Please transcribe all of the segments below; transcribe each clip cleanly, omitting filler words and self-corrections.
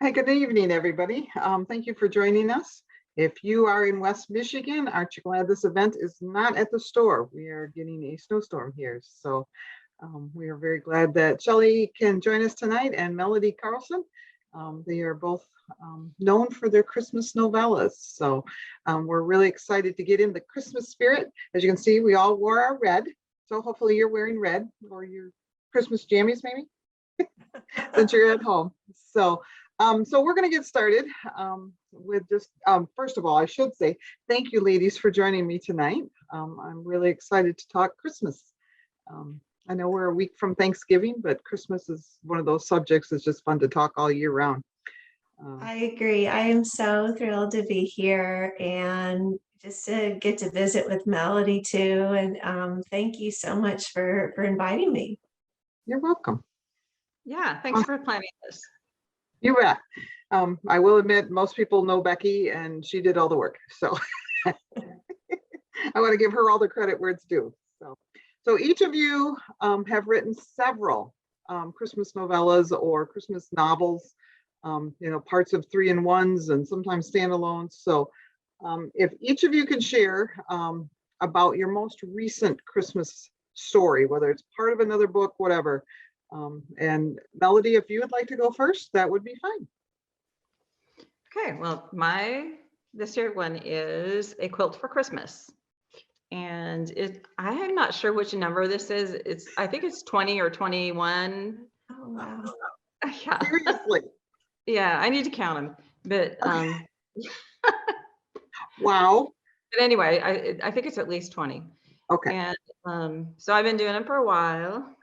Hi, good evening, everybody. Thank you for joining us. If you are in West Michigan, aren't you glad this event is not at the store? We are getting a snowstorm here. So we are very glad that Shelley can join us tonight and Melody Carlson. They are both known for their Christmas novellas. So we're really excited to get in the Christmas spirit. As you can see, we all wore our red. So hopefully you're wearing red or your Christmas jammies maybe, since you're at home. So we're going to get started with just, first of all, I should say, thank you, ladies, for joining me tonight. I'm really excited to talk Christmas. I know we're a week from Thanksgiving, but Christmas is one of those subjects that's just fun to talk all year round. I agree. I am so thrilled to be here and just to get to visit with Melody too. And thank you so much for inviting me. You're welcome. Yeah, thanks for planning this. You bet. I will admit, most people know Becky and she did all the work. So I want to give her all the credit where it's due. So each of you have written several Christmas novellas or Christmas novels, parts of 3-in-1s and sometimes standalones. So if each of you could share about your most recent Christmas story, whether it's part of another book, whatever. And Melody, if you would like to go first, that would be fine. Okay, well, this year one is A Quilt for Christmas. And I am not sure which number this is. I think it's 20 or 21. Oh, wow. Yeah. Seriously. Yeah, I need to count them. But Wow. But anyway, I think it's at least 20. Okay. And so I've been doing it for a while.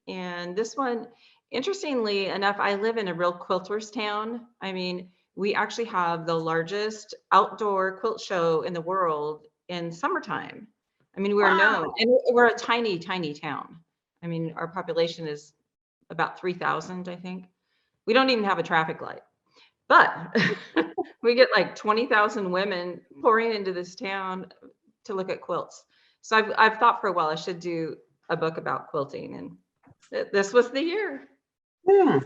And this one, interestingly enough, I live in a real quilters town. I mean, we actually have the largest outdoor quilt show in the world in summertime. I mean, we're known, and we're a tiny, tiny town. I mean, our population is about 3,000, I think. We don't even have a traffic light, but we get like 20,000 women pouring into this town to look at quilts. So I've thought for a while I should do a book about quilting, and this was the year. Yeah.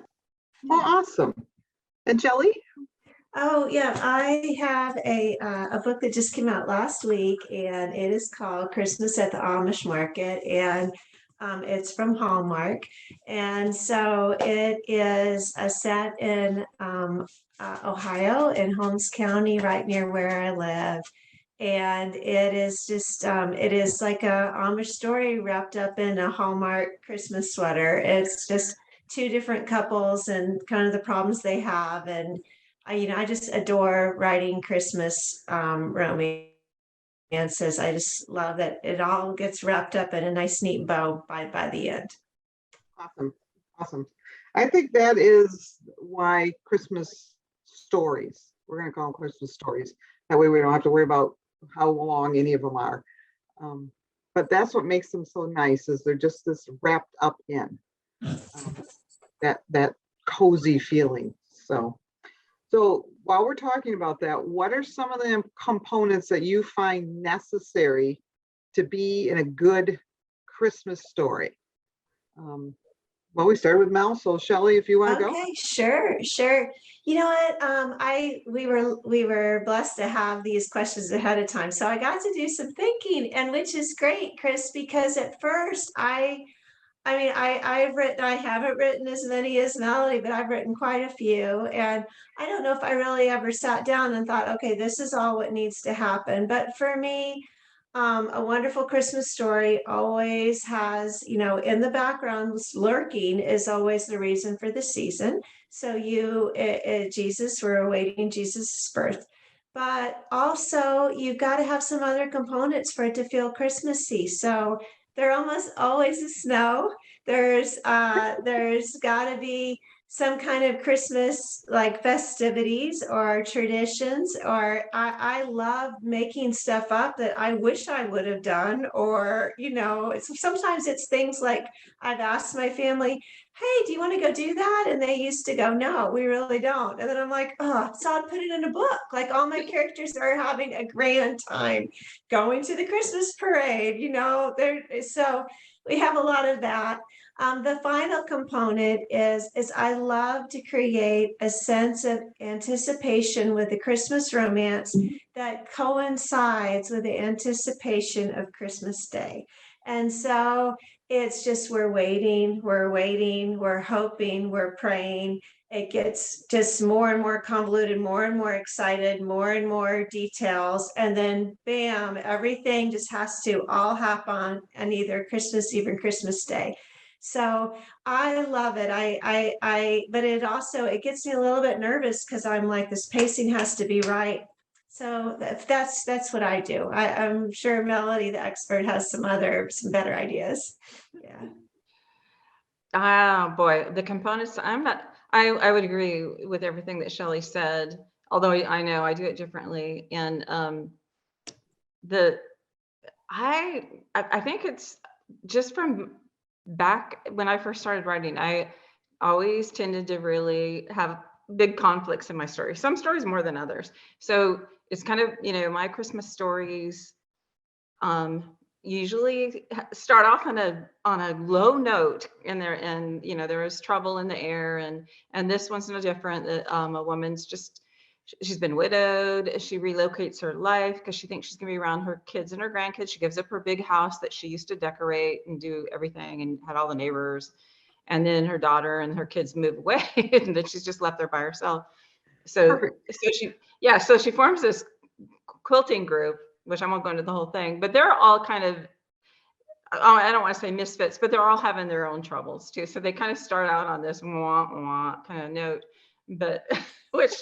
Well, awesome. And Shelley? Oh yeah, I have a book that just came out last week, and it is called Christmas at the Amish Market, and it's from Hallmark, and so it is a set in Ohio, in Holmes County, right near where I live. And it is just it is like a Amish story wrapped up in a Hallmark Christmas sweater. It's just two different couples and kind of the problems they have. And I just adore writing Christmas romances. I just love that it all gets wrapped up in a nice neat bow by the end. Awesome. I think that is why Christmas stories, we're going to call them Christmas stories. That way we don't have to worry about how long any of them are. But that's what makes them so nice, is they're just this wrapped up in that cozy feeling. So while we're talking about that, what are some of the components that you find necessary to be in a good Christmas story? Well, we started with Mel, so Shelley, if you want to go. Okay, sure. You know what? We were blessed to have these questions ahead of time, so I got to do some thinking, and which is great, Chris, because at first I haven't written as many as Melody, but I've written quite a few. And I don't know if I really ever sat down and thought, okay, this is all what needs to happen. But for me, a wonderful Christmas story always has, in the background lurking is always the reason for the season. So we're awaiting Jesus' birth. But also you've got to have some other components for it to feel Christmassy. So there almost always is snow. There's got to be some kind of Christmas like festivities or traditions, or I love making stuff up that I wish I would have done, or sometimes it's things like I've asked my family, hey, do you want to go do that? And they used to go, no, we really don't. And then I'm like, oh, so I'd put it in a book. Like all my characters are having a grand time going to the Christmas parade, so we have a lot of that. The final component is I love to create a sense of anticipation with the Christmas romance that coincides with the anticipation of Christmas Day. And so it's just we're waiting, we're hoping, we're praying. It gets just more and more convoluted, more and more excited, more and more details. And then bam, everything just has to all happen on either Christmas Eve or Christmas Day. So I love it. But it also, it gets me a little bit nervous because I'm like, this pacing has to be right. So that's what I do. I'm sure Melody, the expert, has some better ideas. Yeah. Ah, boy, the components, I would agree with everything that Shelley said, although I know I do it differently. And the, I think it's just from back when I first started writing, I always tended to really have big conflicts in my stories, some stories more than others. So it's kind of, my Christmas stories usually start off on a low note, and there is trouble in the air, and this one's no different. That a woman's she's been widowed. She relocates her life because she thinks she's gonna be around her kids and her grandkids. She gives up her big house that she used to decorate and do everything and had all the neighbors, and then her daughter and her kids move away, and then she's just left there by herself. So so she forms this quilting group, which I won't go into the whole thing, but they're all kind of, I don't want to say misfits, but they're all having their own troubles too. So they kind of start out on this wah wah kind of note, but which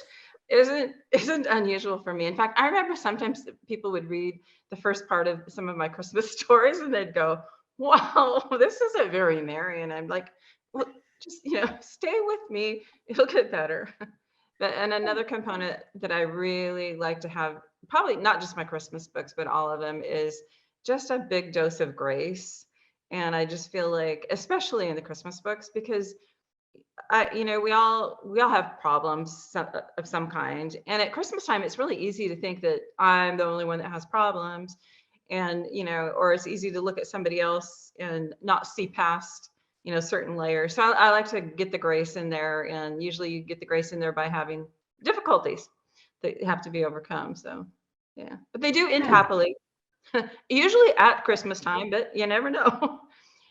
isn't unusual for me. In fact, I remember sometimes people would read the first part of some of my Christmas stories and they'd go, "Wow, this isn't very merry," and I'm like, "Well, just stay with me; it'll get better." And another component that I really like to have, probably not just my Christmas books, but all of them, is just a big dose of grace. And I just feel like, especially in the Christmas books, because we all have problems of some kind. And at Christmas time, it's really easy to think that I'm the only one that has problems, and or it's easy to look at somebody else and not see past certain layers. So I like to get the grace in there, and usually you get the grace in there by having difficulties that have to be overcome. So yeah, but they do end happily, usually at Christmas time, but you never know.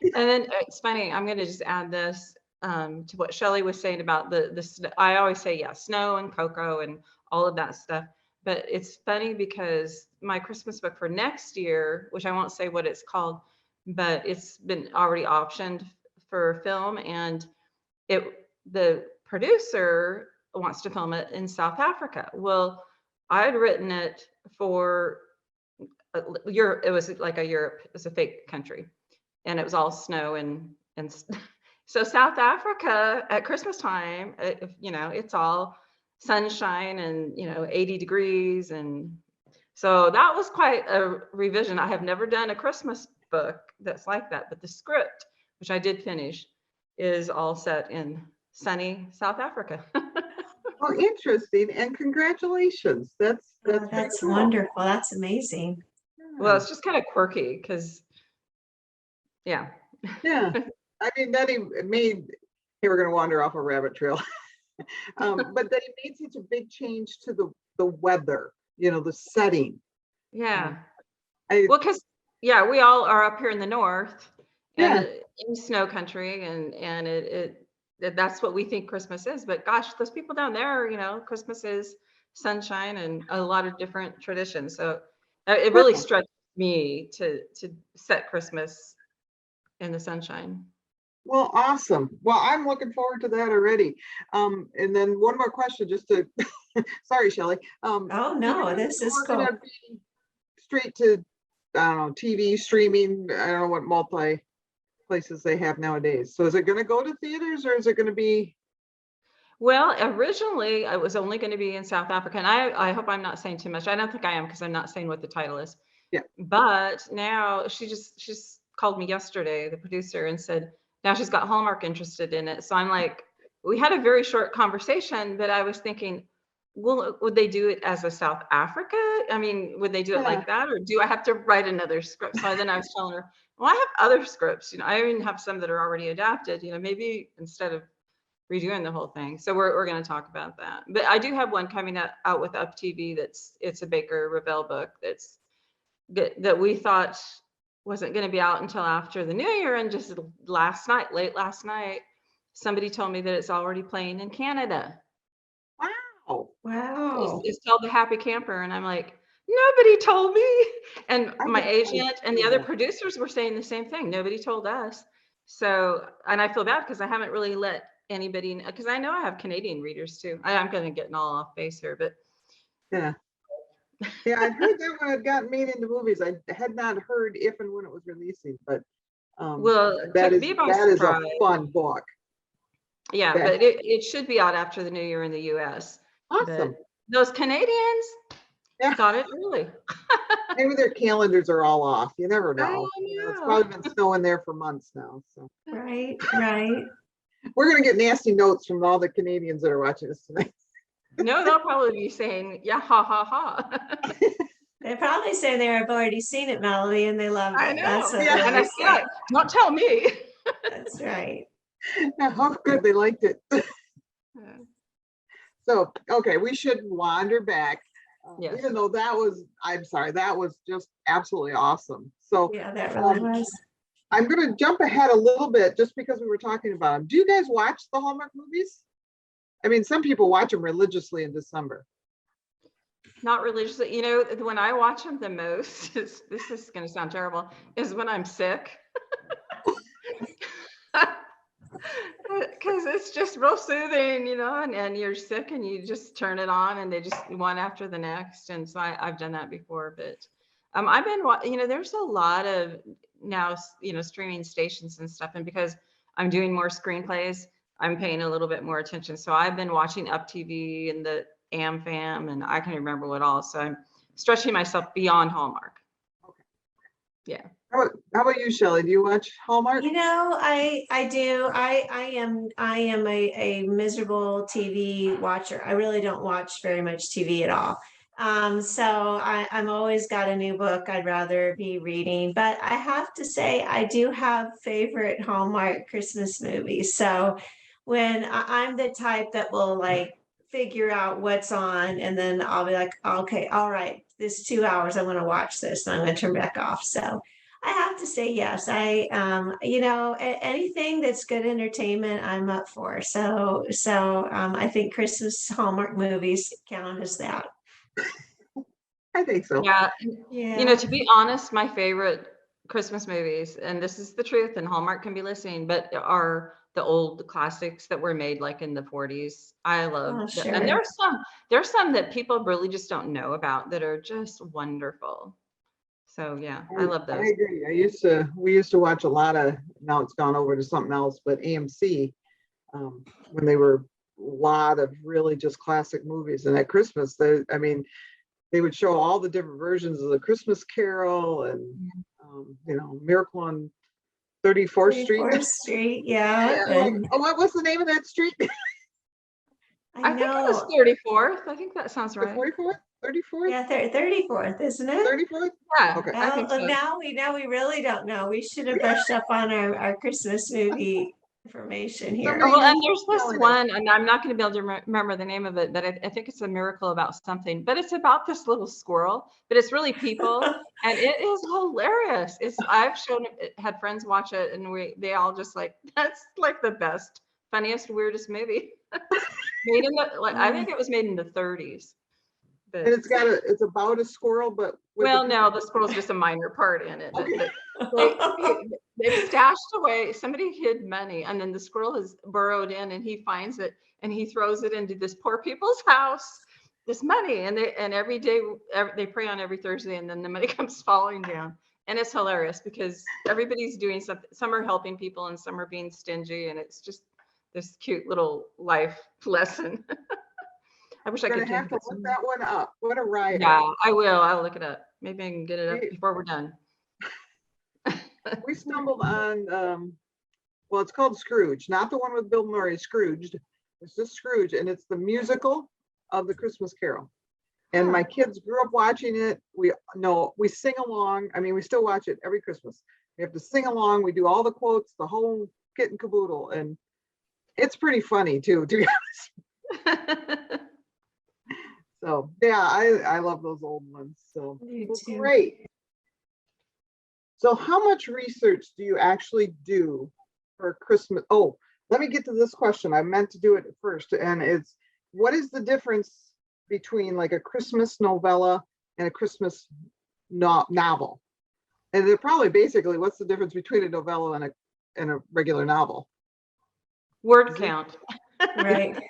And then it's funny, I'm going to just add this to what Shelley was saying about the I always say, yeah, snow and cocoa and all of that stuff. But it's funny because my Christmas book for next year, which I won't say what it's called, but it's been already optioned for film, and the producer wants to film it in South Africa. Well, I'd written it for Europe. It was like it was a fake country, and it was all snow and so South Africa at Christmas time, it's all sunshine and 80 degrees, and so that was quite a revision. I have never done a Christmas book that's like that, but the script, which I did finish, is all set in sunny South Africa. Oh, interesting, and congratulations. That's That's wonderful. That's amazing. Well, it's just kind of quirky because, yeah. Yeah. I mean, that he made, here we're going to wander off a rabbit trail, but that he made such a big change to the weather, the setting. Yeah. I, Well, because, yeah, we all are up here in the north and Yeah. in snow country, and that's what we think Christmas is. But gosh, those people down there, Christmas is sunshine and a lot of different traditions. So it really Yeah. stretched me to set Christmas in the sunshine. Well, awesome. Well, I'm looking forward to that already. And then one more question, just to, sorry, Shelley. Oh, no, this is We're gonna cool. be straight to, I don't know, TV streaming. I don't know what multi places they have nowadays. So is it going to go to theaters, or is it going to be? Well, originally I was only going to be in South Africa, and I hope I'm not saying too much. I don't think I am, because I'm not saying what the title is. Yeah. But now she's called me yesterday, the producer, and said now she's got Hallmark interested in it. So I'm like, we had a very short conversation, but I was thinking, well, would they do it as a South Africa? I mean, would they do it Yeah. like that, or do I have to write another script? So then I was telling her, Well, I have other scripts, I even have some that are already adapted, maybe instead of redoing the whole thing. So we're going to talk about that. But I do have one coming out with Up TV it's a Baker Revell book that we thought wasn't going to be out until after the new year. And just late last night, somebody told me that it's already playing in Canada. Wow. Wow. It's called The Happy Camper. And I'm like, nobody told me. And I my didn't agent and the other know. producers were saying the same thing. Nobody told us. So, and I feel bad because I haven't really let anybody, because I know I have Canadian readers too. I'm going to get all off base here, but Yeah. Yeah, I'd heard that one had gotten made into movies. I had not heard if and when it was releasing, but well, it that took is me by a surprise. fun book. Yeah, Okay. but it should be out after the new year in the US. Awesome. But those Canadians Yeah. got it early. Maybe their calendars are all off. You never know. I It's know. probably been snowing there for months now. So Right, right. we're gonna get nasty notes from all the Canadians that are watching us tonight. No, they'll probably be saying, yeah, ha, ha, ha. They probably say they've already seen it, Melody, and they loved I it. know. That's what Yeah. they'll And I be feel like, saying. don't tell me. That's right. How good they liked it. Yeah. So, okay, we should wander back. Yes. Even though I'm sorry, that was just absolutely awesome. So Yeah, that really was. I'm going to jump ahead a little bit just because we were talking about them. Do you guys watch the Hallmark movies? I mean, some people watch them religiously in December. Not religiously. When I watch them the most, this is going to sound terrible, is when I'm sick. Because it's just real soothing, and you're sick and you just turn it on and they just one after the next. And so I've done that before, but I've been, there's a lot of now, streaming stations and stuff. And because I'm doing more screenplays, I'm paying a little bit more attention. So I've been watching Up TV and the AmFam, and I can't remember what all. So I'm stretching myself beyond Hallmark. Okay. Yeah. How about you, Shelley? Do you watch Hallmark? I do. I am a miserable TV watcher. I really don't watch very much TV at all. So I'm always got a new book I'd rather be reading. But I have to say, I do have favorite Hallmark Christmas movies. So when I'm the type that will like figure out what's on, and then I'll be like, okay, all right, this 2 hours, I'm going to watch this, and I'm going to turn back off. So I have to say yes. Anything that's good entertainment, I'm up for. So I think Christmas Hallmark movies count as that. I think so. Yeah. Yeah. To be honest, my favorite Christmas movies, and this is the truth, and Hallmark can be listening, but are the old classics that were made like in the 40s. I love Oh, them. And sure. there's some that people really just don't know about that are just wonderful. So yeah, I love I those. agree. We used to watch a lot of, now it's gone over to something else, but AMC, when they were a lot of really just classic movies. And at Christmas, they would show all the different versions of the Christmas Carol and, Miracle on 34th Street. 34th Street, yeah. What was the name of that street? I think it was know. 34th. I think that sounds The right. 44th? 34th? Yeah, 34th, isn't it? 34th? Yeah, Okay. I think so. Now we really don't know. We should have brushed up on our Christmas movie information here. Somebody- Well, and there's this Telling us. one, and I'm not going to be able to remember the name of it, but I think it's a miracle about something. But it's about this little squirrel, but it's really people, and it is hilarious. I've had friends watch it, and they all just like, that's like the best, funniest, weirdest movie. Made in I think it was made in the 30s. But, And it's about a squirrel, but with well, no, the squirrel's just a minor part in it. Okay. But they've stashed away, somebody hid money, and then the squirrel has burrowed in and he finds it and he throws it into this poor people's house, this money. And every day they pray on every Thursday, and then the money comes falling down. And it's hilarious because everybody's doing something. Some are helping people and some are being stingy. And it's just this cute little life lesson. I wish I You're could gonna have to look that one up. What a ride. Yeah, I will. I'll look it up. Maybe I can get it up before we're done. We stumbled on, well, it's called Scrooge, not the one with Bill Murray, Scrooged. It's just Scrooge, and it's the musical of the Christmas Carol. And my kids grew up watching it. We sing along. I mean, we still watch it every Christmas. We have to sing along. We do all the quotes, the whole kit and caboodle. And it's pretty funny too, to be honest. So yeah, I love those old ones. So Me well, too. great. So how much research do you actually do for Christmas? Oh, let me get to this question. I meant to do it first. And it's, what is the difference between like a Christmas novella and a Christmas novel? And they're probably basically, what's the difference between a novella and a regular novel? Word count. Right.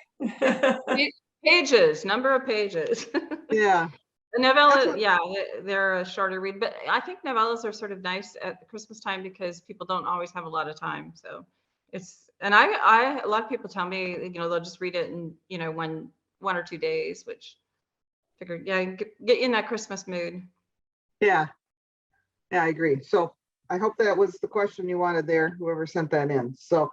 Pages, number of pages. Yeah. The That's novella, what- yeah, they're a shorter read, but I think novellas are sort of nice at Christmas time because people don't always have a lot of time. So it's, and a lot of people tell me, you know, they'll just read it in, you know, one or 2 days, which figure, yeah, get you in that Christmas mood. Yeah. Yeah, I agree. So I hope that was the question you wanted there, whoever sent that in. So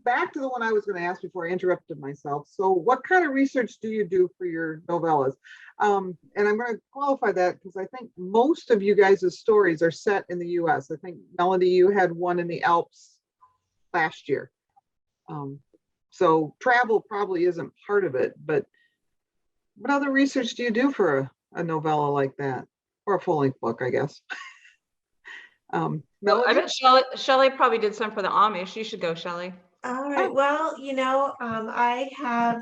back to the one I was going to ask before I interrupted myself. So what kind of research do you do for your novellas? And I'm going to qualify that because I think most of you guys' stories are set in the US. I think, Melody, you had one in the Alps last year. So travel probably isn't part of it, but what other research do you do for a novella like that? Or a full-length book, I guess. Well, Melody? I bet Shelley probably did some for the Amish. You should go, Shelley. All right. Well, you know, I've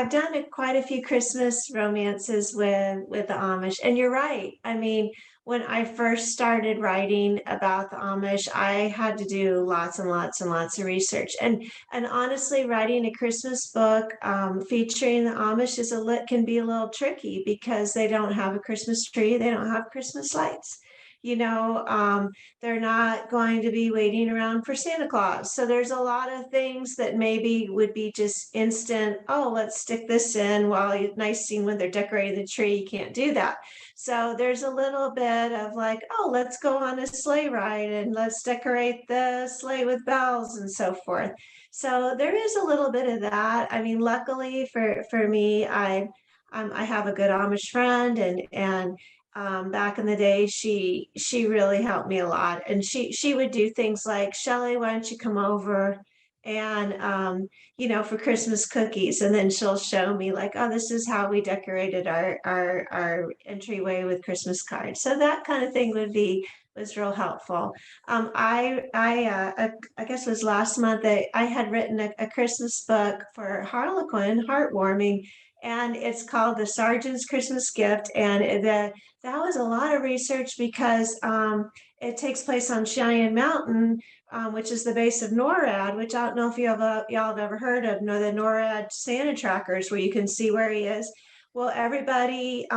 done quite a few Christmas romances with the Amish, and you're right. I mean, when I first started writing about the Amish, I had to do lots and lots and lots of research. And honestly, writing a Christmas book featuring the Amish can be a little tricky because they don't have a Christmas tree, they don't have Christmas lights. You know, they're not going to be waiting around for Santa Claus. So there's a lot of things that maybe would be just instant, oh, let's stick this in while nice scene when they're decorating the tree. You can't do that. So there's a little bit of like, oh, let's go on a sleigh ride and let's decorate the sleigh with bells and so forth. So there is a little bit of that. I mean, luckily for me, I have a good Amish friend, and back in the day, she really helped me a lot, and she would do things like, Shelley, why don't you come over and you know, for Christmas cookies, and then she'll show me like, oh, this is how we decorated our entryway with Christmas cards. So that kind of thing was real helpful. I guess it was last month that I had written a Christmas book for Harlequin, heartwarming, and it's called The Sergeant's Christmas Gift, and that was a lot of research because it takes place on Cheyenne Mountain, which is the base of NORAD, which I don't know if y'all have ever heard of, the NORAD Santa trackers where you can see where he is. Well, everybody,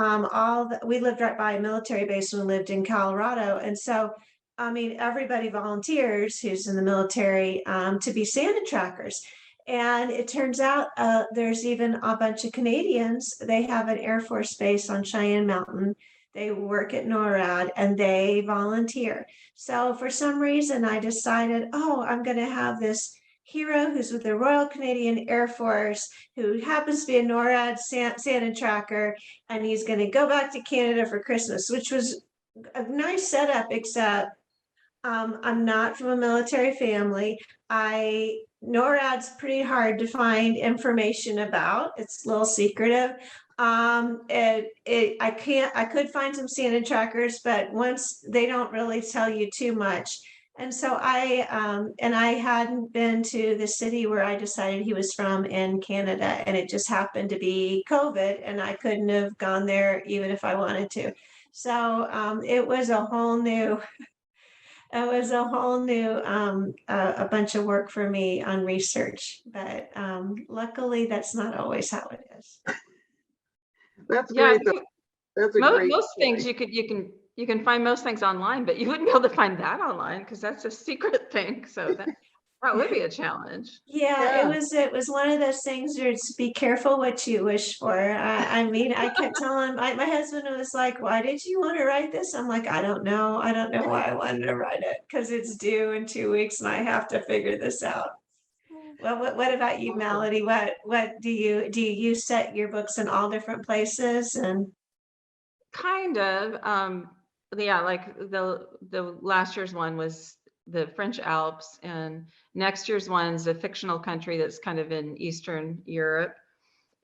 we lived right by a military base when we lived in Colorado. And so, I mean, everybody volunteers who's in the military to be Santa trackers. And it turns out there's even a bunch of Canadians. They have an Air Force base on Cheyenne Mountain. They work at NORAD and they volunteer. So for some reason, I decided, oh, I'm going to have this hero who's with the Royal Canadian Air Force, who happens to be a NORAD Santa tracker, and he's going to go back to Canada for Christmas, which was a nice setup, except I'm not from a military family. NORAD's pretty hard to find information about. It's a little secretive. I could find some Santa trackers, but once they don't really tell you too much. And so I hadn't been to the city where I decided he was from in Canada, and it just happened to be COVID, and I couldn't have gone there even if I wanted to. So it was a whole new a bunch of work for me on research, but luckily that's not always how it is. That's Yeah, great. That's a great most things story. you can find most things online, but you wouldn't be able to find that online because that's a secret thing. So that would be a challenge. Yeah, Yeah. it was one of those things where it's be careful what you wish for. I mean, I kept telling my husband was like, why did you want to write this? I'm like, I don't know. I don't know why I wanted to write it because it's due in 2 weeks and I have to figure this out. Well, what about you, Melody? What do you set your books in all different places? And Kind of. yeah, like the last year's one was the French Alps, and next year's one's a fictional country that's kind of in Eastern Europe.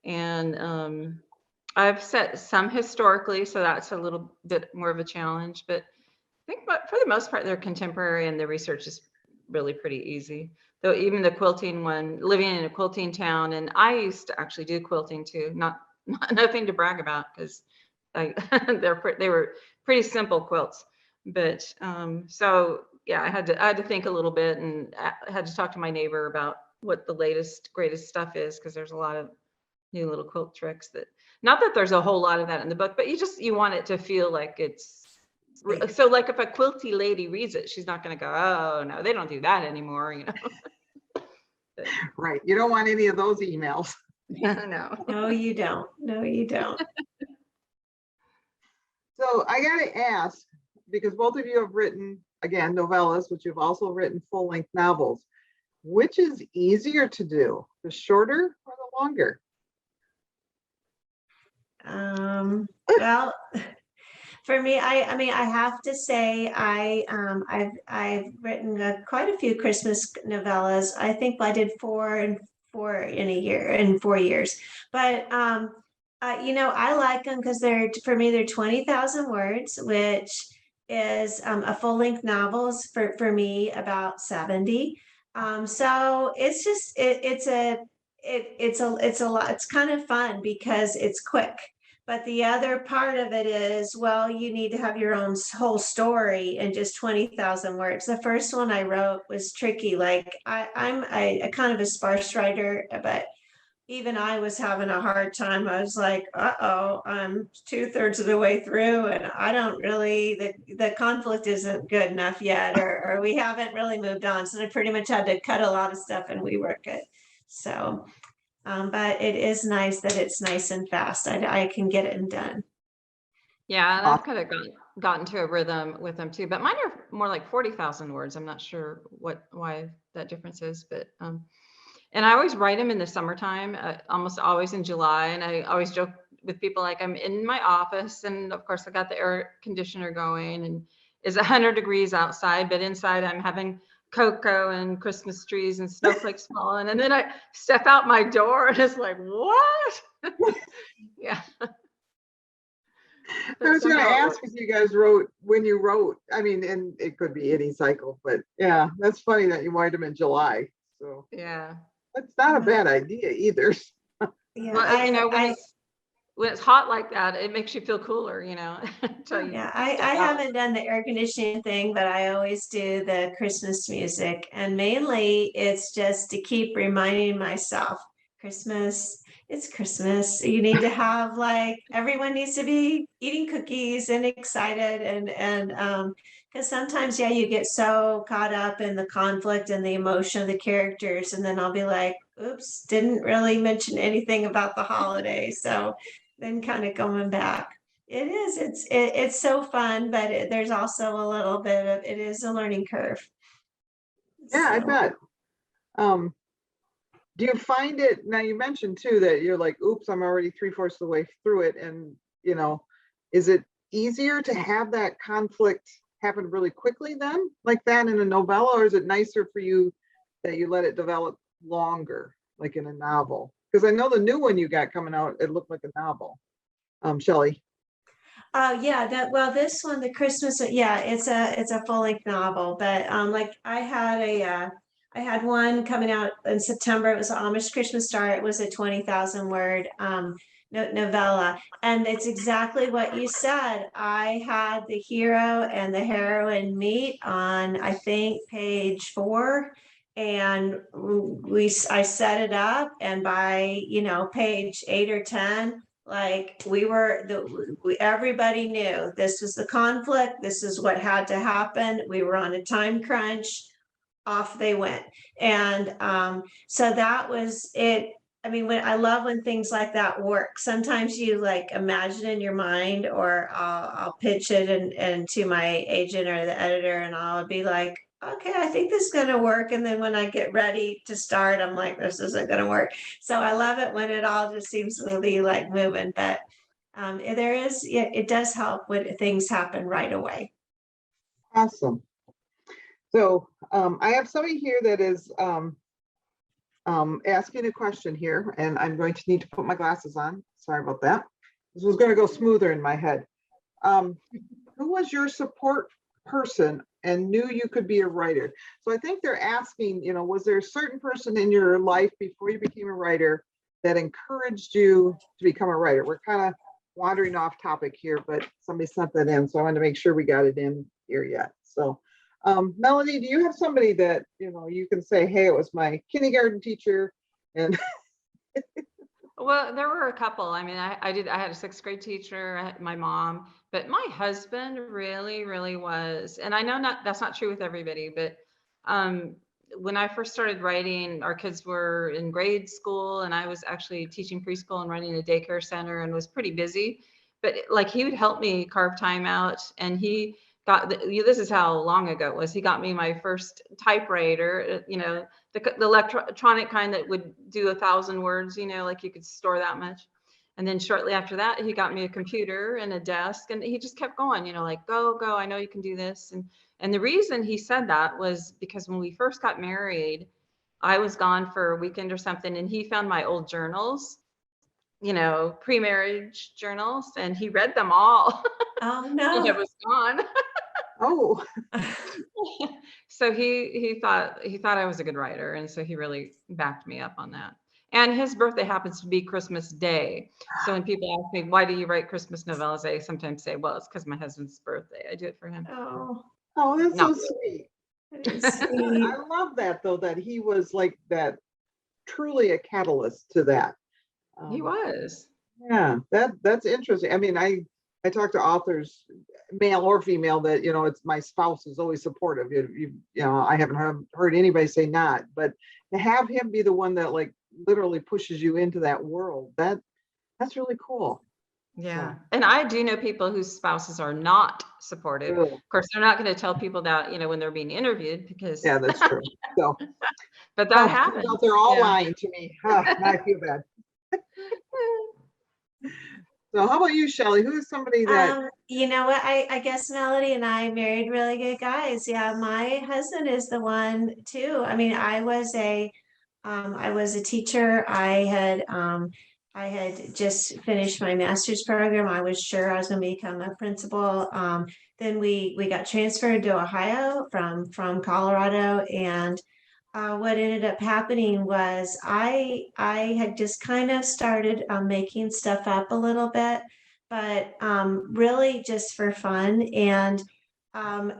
And I've set some historically, so that's a little bit more of a challenge, but I think but for the most part, they're contemporary and the research is really pretty easy. Though even the quilting one, living in a quilting town, and I used to actually do quilting too, not nothing to brag about because I they were pretty simple quilts. But so yeah, I had to think a little bit, and I had to talk to my neighbor about what the latest greatest stuff is, because there's a lot of new little quilt tricks that, not that there's a whole lot of that in the book, but you want it to feel like it's so, like if a quilty lady reads it, she's not going to go, oh no, they don't do that anymore, you know. Right. You don't want any of those emails. No. No, you don't. No, you don't. So I got to ask, because both of you have written, again, novellas, but you've also written full-length novels. Which is easier to do, the shorter or the longer? Well, for me, I mean, I have to say, I've written quite a few Christmas novellas. I think I did four in a year, in 4 years. But you know, I like them because for me, they're 20,000 words, which is a full length novels for me about 70. So it's just it's a lot. It's kind of fun because it's quick. But the other part of it is, well, you need to have your own whole story in just 20,000 words. The first one I wrote was tricky. Like I'm a kind of a sparse writer, but even I was having a hard time. I was like, uh-oh, I'm 2/3 of the way through and I don't really, the conflict isn't good enough yet, or we haven't really moved on. So I pretty much had to cut a lot of stuff and rework it. So but it is nice that it's nice and fast. I can get it done. Yeah, and I've kind of gotten to a rhythm with them too, but mine are more like 40,000 words. I'm not sure why that difference is, but and I always write them in the summertime, almost always in July. And I always joke with people, like, I'm in my office, and of course I got the air conditioner going, and it's 100 degrees outside, but inside I'm having cocoa and Christmas trees and snowflakes falling. And then I step out my door and it's like, what? Yeah. I was going to ask if you guys wrote when you wrote, I mean, and it could be any cycle, but yeah, that's funny that you wanted them in July. So yeah, that's not a bad idea either. Yeah, well, you know, when it's hot like that, it makes you feel cooler, you know. yeah, I haven't done the air conditioning thing, but I always do the Christmas music. And mainly it's just to keep reminding myself, Christmas, it's Christmas. You need to have, like, everyone needs to be eating cookies and excited, and because sometimes, yeah, you get so caught up in the conflict and the emotion of the characters, and then I'll be like, oops, didn't really mention anything about the holiday. So then kind of going back. It is. It's so fun, but there's also a little bit of, it is a learning curve. Yeah, I So, bet. Do you find it, now you mentioned too that you're like, oops, I'm already 3/4 of the way through it. And, you know, is it easier to have that conflict happen really quickly then, like that in a novella, or is it nicer for you that you let it develop longer, like in a novel? Because I know the new one you got coming out, it looked like a novel. Shelley. yeah, well, this one, the Christmas, yeah, it's a full length novel, but like I had one coming out in September. It was an Amish Christmas Star. It was a 20,000 word novella, and it's exactly what you said. I had the hero and the heroine meet on, I think, page 4, and I set it up, and by, you know, page 8 or 10, like, everybody knew this was the conflict, this is what had to happen, we were on a time crunch, off they went. And so that was it. I mean, when I love when things like that work. Sometimes you, like, imagine in your mind, or I'll pitch it and to my agent or the editor, and I'll be like, okay, I think this is going to work. And then when I get ready to start, I'm like, this isn't going to work. So I love it when it all just seems to be like moving. But It does help when things happen right away. Awesome. So I have somebody here that is asking a question here, and I'm going to need to put my glasses on. Sorry about that. This was going to go smoother in my head. Who was your support person and knew you could be a writer? So I think they're asking, was there a certain person in your life before you became a writer that encouraged you to become a writer? We're kind of wandering off topic here, but somebody sent that in, so I wanted to make sure we got it in here yet. So Melanie, do you have somebody that you can say, hey, it was my kindergarten teacher? And Well, there were a couple. I mean, I had a sixth grade teacher, I had my mom, but my husband really, really was. And I know that's not true with everybody, but when I first started writing, our kids were in grade school and I was actually teaching preschool and running a daycare center and was pretty busy. But like he would help me carve time out, and he got this is how long ago it was. He got me my first typewriter, the electronic kind that would do 1,000 words, like you could store that much. And then shortly after that, he got me a computer and a desk, and he just kept going, like, go, I know you can do this. And the reason he said that was because when we first got married, I was gone for a weekend or something, and he found my old journals, pre-marriage journals, and he read them all. Oh, And no. it was gone. oh, So he thought I was a good writer, and so he really backed me up on that. And his birthday happens to be Christmas Day. So when people ask me, why do you write Christmas novellas, I sometimes say, well, it's because my husband's birthday. I do it for him. Oh, that's No. so sweet. that is sweet. I love that though, that he was like that, truly a catalyst to that. He was. Yeah, that's interesting. I mean, I talk to authors, male or female, that it's my spouse is always supportive. I haven't heard anybody say not, but to have him be the one that like literally pushes you into that world, that's really cool. Yeah. And I do know people whose spouses are not supportive. Really. Of course, they're not going to tell people that, when they're being interviewed, because Yeah, that's true. So, but that happens. they're all Yeah. lying to me. Now I feel bad. So how about you, Shelley? Who is somebody that You know what? I guess Melody and I married really good guys. Yeah, my husband is the one too. I mean, I was a teacher. I had just finished my master's program. I was sure I was going to become a principal. Then we got transferred to Ohio from Colorado, and what ended up happening was I had just kind of started making stuff up a little bit, but really just for fun. And I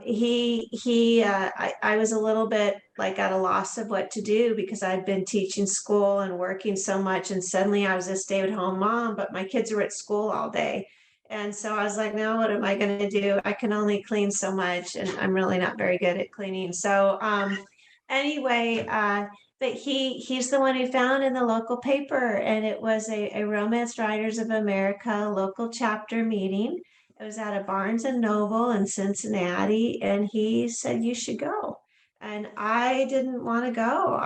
was a little bit like at a loss of what to do because I'd been teaching school and working so much, and suddenly I was a stay-at-home mom, but my kids were at school all day. And so I was like, now what am I going to do? I can only clean so much, and I'm really not very good at cleaning. So anyway, but he's the one who found in the local paper, and it was a Romance Writers of America local chapter meeting. It was at a Barnes and Noble in Cincinnati, and he said you should go. And I didn't want to go.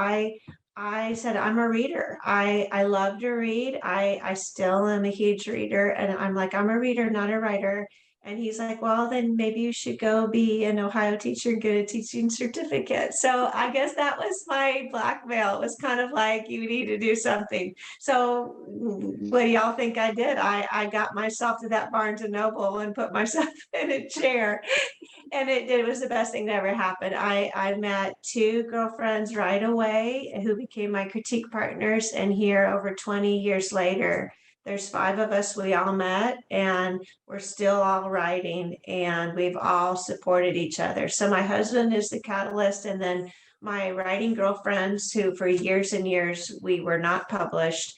I said I'm a reader. I love to read. I still am a huge reader, and I'm like, I'm a reader, not a writer. And he's like, well, then maybe you should go be an Ohio teacher and get a teaching certificate. So I guess that was my blackmail. It was kind of like, you need to do something. So what do y'all think I did? I got myself to that Barnes and Noble and put myself in a chair. And it was the best thing that ever happened. I met two girlfriends right away who became my critique partners. And here over 20 years later, there's 5 of us, we all met, and we're still all writing, and we've all supported each other. So my husband is the catalyst, and then my writing girlfriends, who for years and years we were not published,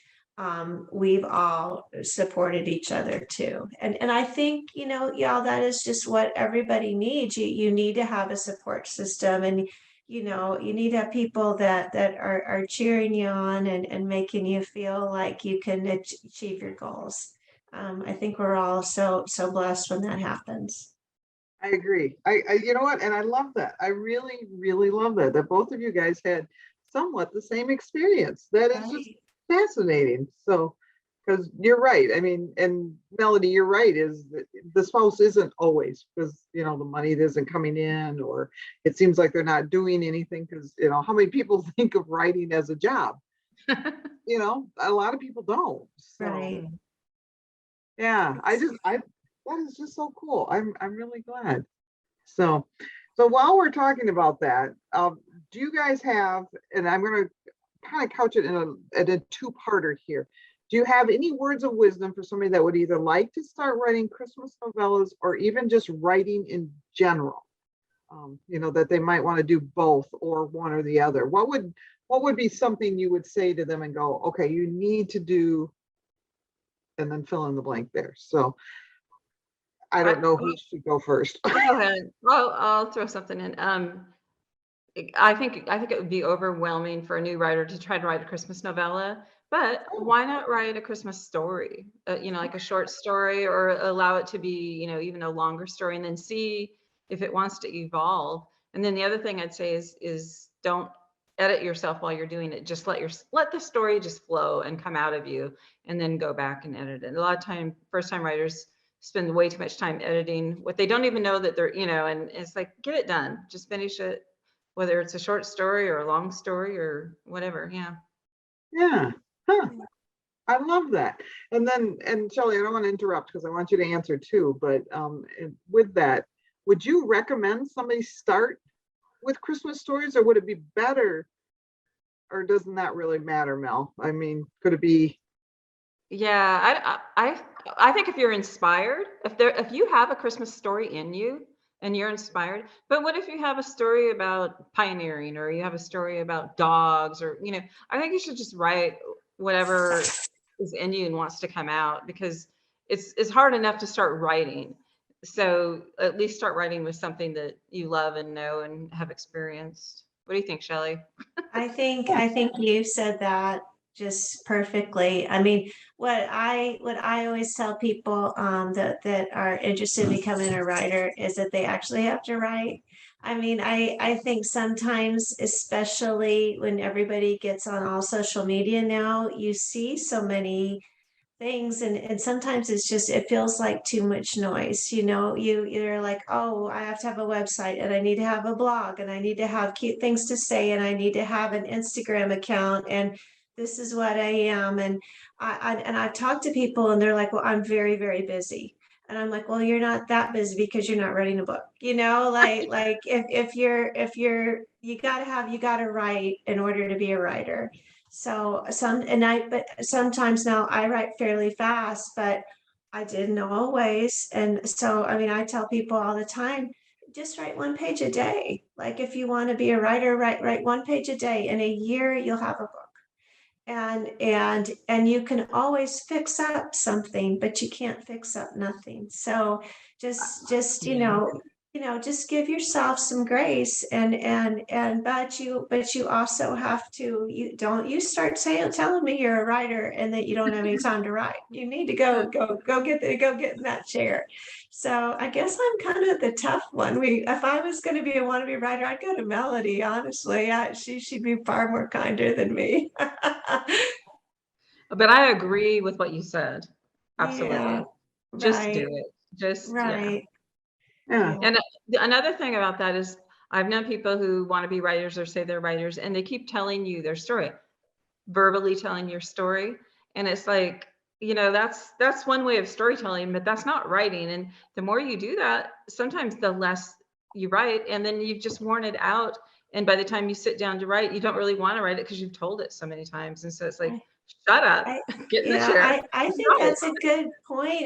we've all supported each other too. And I think, y'all, that is just what everybody needs. You need to have a support system, and you need to have people that are cheering you on and making you feel like you can achieve your goals. I think we're all so blessed when that happens. I agree. You know what? And I love that. I really, really love that both of you guys had somewhat the same experience. That is just Right. fascinating. So because you're right. I mean, and Melody, you're right, is that the spouse isn't always, because, you know, the money isn't coming in, or it seems like they're not doing anything, because, you know, how many people think of writing as a job? You know, a lot of people don't. So, Right. yeah, that is just so cool. I'm really glad. So, so while we're talking about that, do you guys have, and I'm going to kind of couch it in a two-parter here. Do you have any words of wisdom for somebody that would either like to start writing Christmas novellas or even just writing in general? You know, that they might want to do both or one or the other. What would be something you would say to them and go, okay, you need to do, and then fill in the blank there. So I don't know who should go first. Go ahead. Well, I'll throw something in. I think it would be overwhelming for a new writer to try to write a Christmas novella, but why not write a Christmas story? You know, like a short story, or allow it to be, you know, even a longer story, and then see if it wants to evolve. And then the other thing I'd say is don't edit yourself while you're doing it. Just let the story just flow and come out of you, and then go back and edit it. A lot of time, first time writers spend way too much time editing what they don't even know that they're, you know, and it's like, get it done, just finish it, whether it's a short story or a long story or whatever. Yeah. Yeah. Huh. I love that. And then, and Shelley, I don't want to interrupt because I want you to answer too, but with that, would you recommend somebody start with Christmas stories, or would it be better, or doesn't that really matter, Mel? I mean, could it be? Yeah, I think if you're inspired, if you have a Christmas story in you and you're inspired, but what if you have a story about pioneering, or you have a story about dogs, or, you know, I think you should just write whatever is in you and wants to come out, because it's hard enough to start writing. So at least start writing with something that you love and know and have experienced. What do you think, Shelley? I think you said that just perfectly. I mean, what I always tell people that are interested in becoming a writer is that they actually have to write. I mean, I think sometimes, especially when everybody gets on all social media now, you see so many things, and sometimes it's just, it feels like too much noise. You know, you're like, oh, I have to have a website, and I need to have a blog, and I need to have cute things to say, and I need to have an Instagram account, and this is what I am. And I've talked to people, and they're like, well, I'm very, very busy. And I'm like, well, you're not that busy because you're not writing a book. You know, like if you're you gotta write in order to be a writer. So but sometimes now I write fairly fast, but I didn't always. And so, I mean, I tell people all the time, just write one page a day. Like if you want to be a writer, write one page a day. In a year, you'll have a book. And you can always fix up something, but you can't fix up nothing. So just just give yourself some grace, and but you also have to, you start saying, telling me you're a writer and that you don't have any time to write. You need to go get in that chair. So I guess I'm kind of the tough one. If I was going to be a wannabe writer, I'd go to Melody. Honestly, she'd be far more kinder than me. But I agree with what you said. Absolutely. Yeah, Just do right, it. Just, yeah. right. Yeah. And another thing about that is, I've known people who want to be writers or say they're writers, and they keep telling you their story, verbally telling your story. And it's like, you know, that's one way of storytelling, but that's not writing. And the more you do that, sometimes the less you write, and then you've just worn it out. And by the time you sit down to write, you don't really want to write it because you've told it so many times. And so it's like, shut up, I, get in the yeah, chair. I think that's a good point.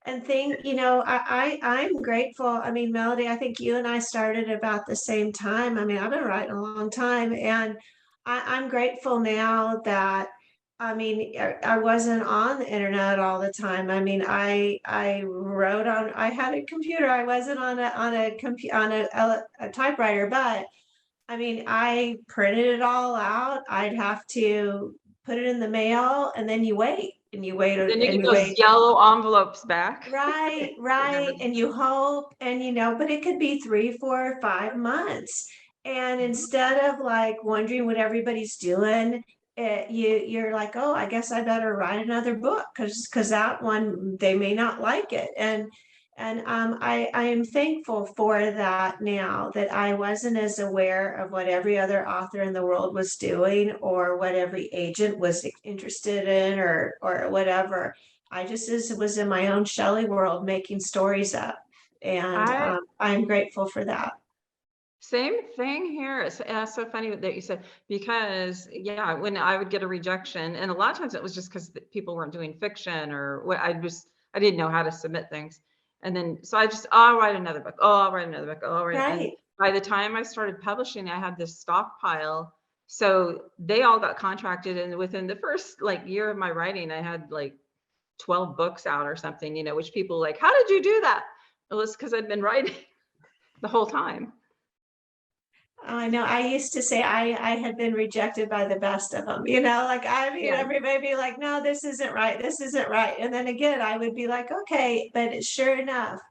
And think, I'm grateful. I mean, Melody, I think you and I started about the same time. I mean, I've been writing a long time, and I'm grateful now that, I mean, I wasn't on the internet all the time. I mean, I wrote on, I had a computer. I wasn't on a typewriter, but I mean, I printed it all out. I'd have to put it in the mail, and then you wait and you wait Then you and get you those wait. yellow envelopes back. Right, Remember? right. And you hope, and but it could be 3, 4, 5 months. And Mhm. instead of like wondering what everybody's doing, you're like, oh, I guess I better write another book because that one they may not like it. And I am thankful for that now, that I wasn't as aware of what every other author in the world was doing or what every agent was interested in or whatever. I just was in my own Shelley world making stories up. And I I'm grateful for that. Same thing here. It's so funny that you said, because yeah, when I would get a rejection, and a lot of times it was just because people weren't doing fiction or what, I didn't know how to submit things. And then, so I just, oh, I'll write another book. Oh, I'll write another book. Oh, I'll write. And Right. by the time I started publishing, I had this stockpile. So they all got contracted. And within the first like year of my writing, I had like 12 books out or something, which people like, how did you do that? It was because I'd been writing the whole time. I know. I used to say I had been rejected by the best of them, like, I mean, Yeah. everybody be like, no, this isn't right. This isn't right. And then again, I would be like, okay, but sure enough,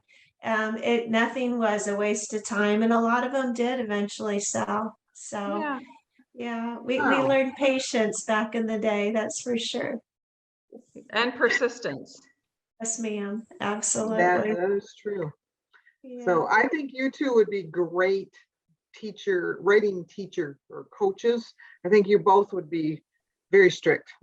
nothing was a waste of time. And a lot of them did eventually sell. So Yeah. yeah, we Wow. learned patience back in the day. That's for sure. And persistence. Yes, ma'am. That, Absolutely. that is true. Yeah. So I think you two would be great writing teacher or coaches. I think you both would be very strict.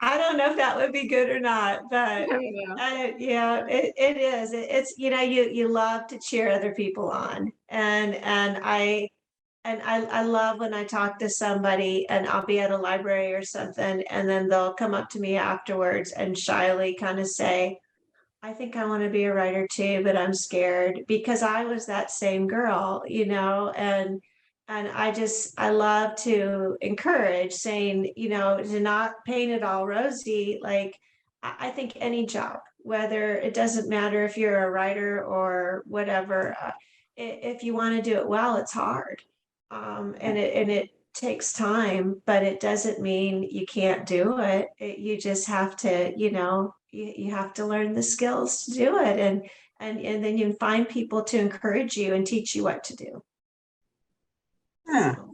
I don't know if that would be good or not, but Yeah. yeah, it is. It's, you love to cheer other people on. And I love when I talk to somebody and I'll be at a library or something, and then they'll come up to me afterwards and shyly kind of say, I think I want to be a writer too, but I'm scared because I was that same girl, and I love to encourage saying, to not paint it all rosy. Like I think any job, whether it doesn't matter if you're a writer or whatever, if you want to do it well, it's hard. And it takes time, but it doesn't mean you can't do it. You just have to, you have to learn the skills to do it, and then you find people to encourage you and teach you what to do. Yeah. So,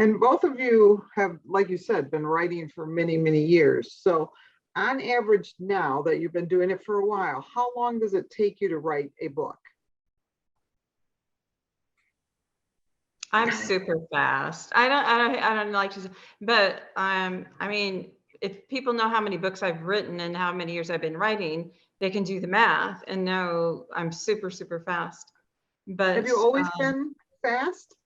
And both of you have, like you said, been writing for many, many years. So on average now that you've been doing it for a while, how long does it take you to write a book? I'm super fast. I don't like to, but I mean, if people know how many books I've written and how many years I've been writing, they can do the math and know I'm super, super fast. Have But you always been fast?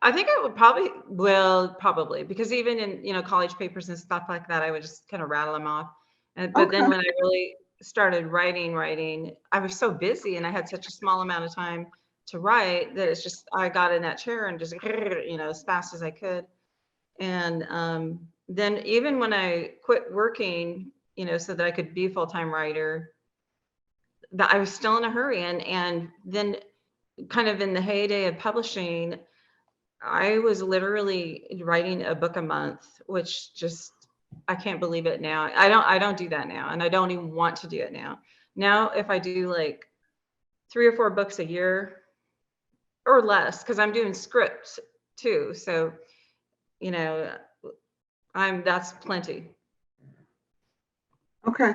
I think I would probably, because even in, college papers and stuff like that, I would just kind of rattle them off. But then Okay. when I really started writing, I was so busy and I had such a small amount of time to write that it's just, I got in that chair and just, as fast as I could. And then even when I quit working, so that I could be a full-time writer, that I was still in a hurry. And then kind of in the heyday of publishing, I was literally writing a book a month, which just, I can't believe it now. I don't do that now, and I don't even want to do it now. Now, if I do like 3 or 4 books a year or less, because I'm doing scripts too. So, that's plenty. Okay.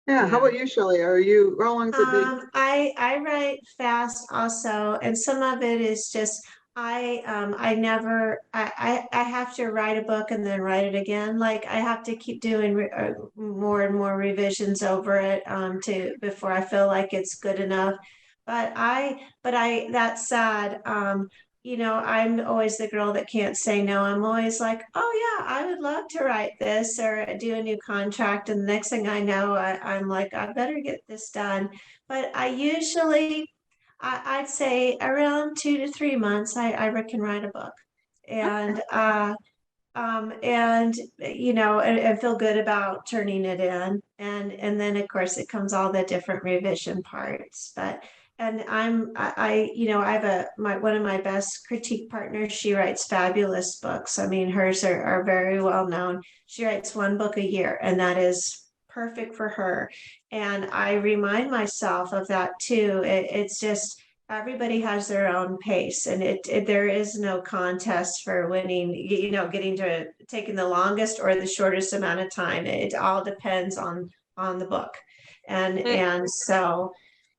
Yeah. How Yeah. about you, Shelley? How long does it take? I write fast also, and some of it is just I never I have to write a book and then write it again. Like I have to keep doing more and more revisions over it to before I feel like it's good enough. But that's sad. I'm always the girl that can't say no. I'm always like, oh yeah, I would love to write this or do a new contract. And the next thing I know, I'm like, I better get this done. But I usually, I'd say around 2 to 3 months, I can write a book. And and feel good about turning it in, and then of course it comes all the different revision parts. But and I have one of my best critique partners. She writes fabulous books. I mean, hers are very well known. She writes 1 book a year, and that is perfect for her. And I remind myself of that too. It's just everybody has their own pace, and there is no contest for winning, getting to taking the longest or the shortest amount of time. It all depends on the book. And so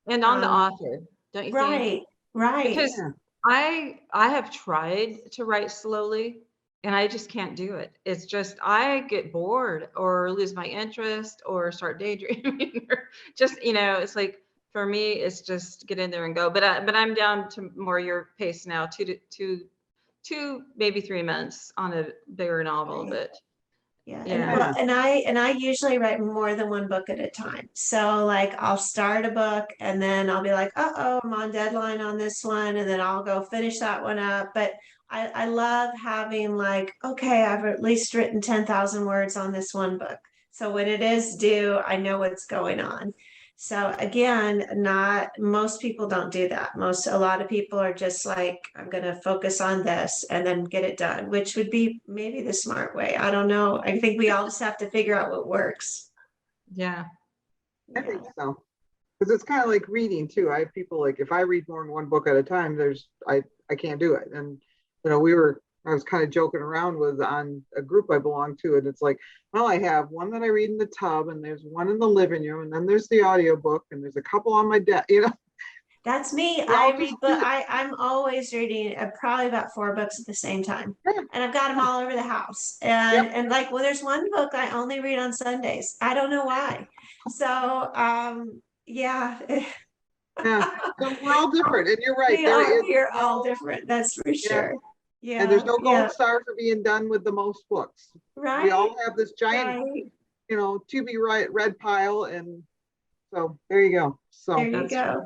And on the author, don't you think? right. Because Yeah. I have tried to write slowly and I just can't do it. It's just I get bored or lose my interest or start daydreaming or just, it's like for me it's just get in there and go. But I'm down to more your pace now, two maybe 3 months on a bigger novel, Right. but Yeah, yeah. and I usually write more than one book at a time. So like I'll start a book and then I'll be like, uh-oh, I'm on deadline on this one, and then I'll go finish that one up. But I love having like, okay, I've at least written 10,000 words on this one book. So when it is due, I know what's going on. So again, not most people don't do that. A lot of people are just like, I'm going to focus on this and then get it done, which would be maybe the smart way. I don't know. I think we all just have to figure out what works. Yeah. I think so. Because it's kind of like reading too. I have people like, if I read more than one book at a time, I can't do it. And I was kind of joking around with on a group I belong to, and it's like, well, I have one that I read in the tub, and there's one in the living room, and then there's the audiobook, and there's a couple on my desk, That's me. We all I read, just but do it. I'm always reading probably about 4 books at the same time, Yeah. and I've got them all over the house. Yep. And like, well, there's one book I only read on Sundays. I don't know why. So, yeah, Yeah. So we're all different, and you're right. we're all different. That's for Yeah. sure. And there's Yeah, no yeah, gold star for being done with the most books. We right, all have this giant, right. to be read pile, and so there you go. So There you That's go.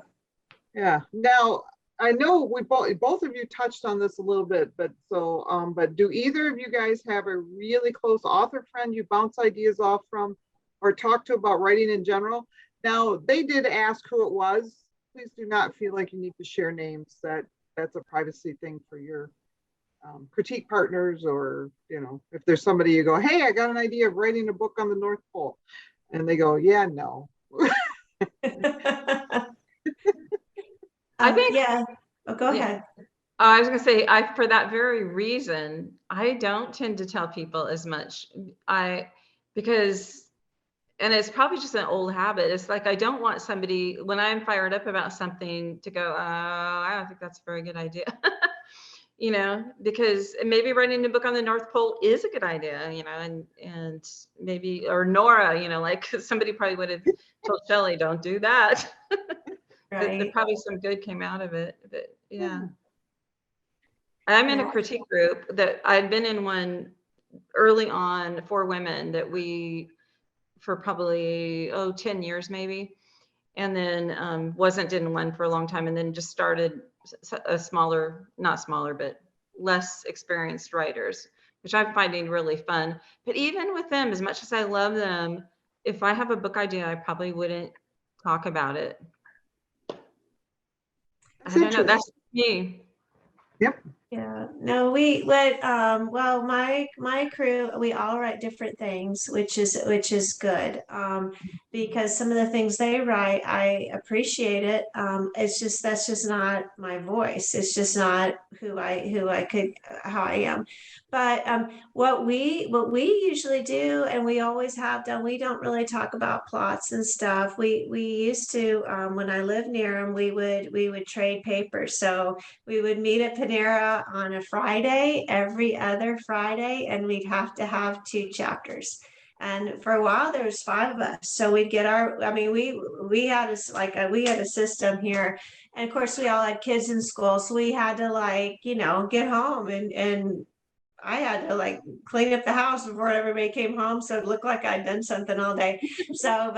yeah. Now I know we both of you touched on this a little bit, but but do either of you guys have a really close author friend you bounce ideas off from or talk to about writing in general? Now they did ask who it was. Please do not feel like you need to share names. That's a privacy thing for your critique partners, or if there's somebody you go, hey, I got an idea of writing a book on the North Pole, and they go, yeah, no. I think Yeah. Oh, go Yeah. ahead. I was gonna say, for that very reason, I don't tend to tell people as much. Because, and it's probably just an old habit. It's like, I don't want somebody, when I'm fired up about something, to go, oh, I don't think that's a very good idea. Because maybe writing a book on the North Pole is a good idea, and maybe, or Nora, like somebody probably would have told Shelley, don't do that. There Right. probably some good came out of it, but yeah. I'm in a Yeah. critique group that I'd been in one early on for women that for probably, 10 years maybe. And then wasn't in one for a long time, and then just started a smaller, not smaller, but less experienced writers, which I'm finding really fun. But even with them, as much as I love them, if I have a book idea, I probably wouldn't talk about it. That's I don't know. interesting. That's me. Yep. Yeah, no, well, my crew, we all write different things, which is good. Because some of the things they write, I appreciate it. That's just not my voice. It's just not how I am. But what we usually do, and we always have done, we don't really talk about plots and stuff. We used to, when I lived near them, we would trade papers. So we would meet at Panera on a Friday, every other Friday, and we'd have to have 2 chapters. And for a while, there was 5 of us. So we'd get we had we had a system here. And of course, we all had kids in school. So we had to get home, and I had to clean up the house before everybody came home. So it looked like I'd done something all day. So,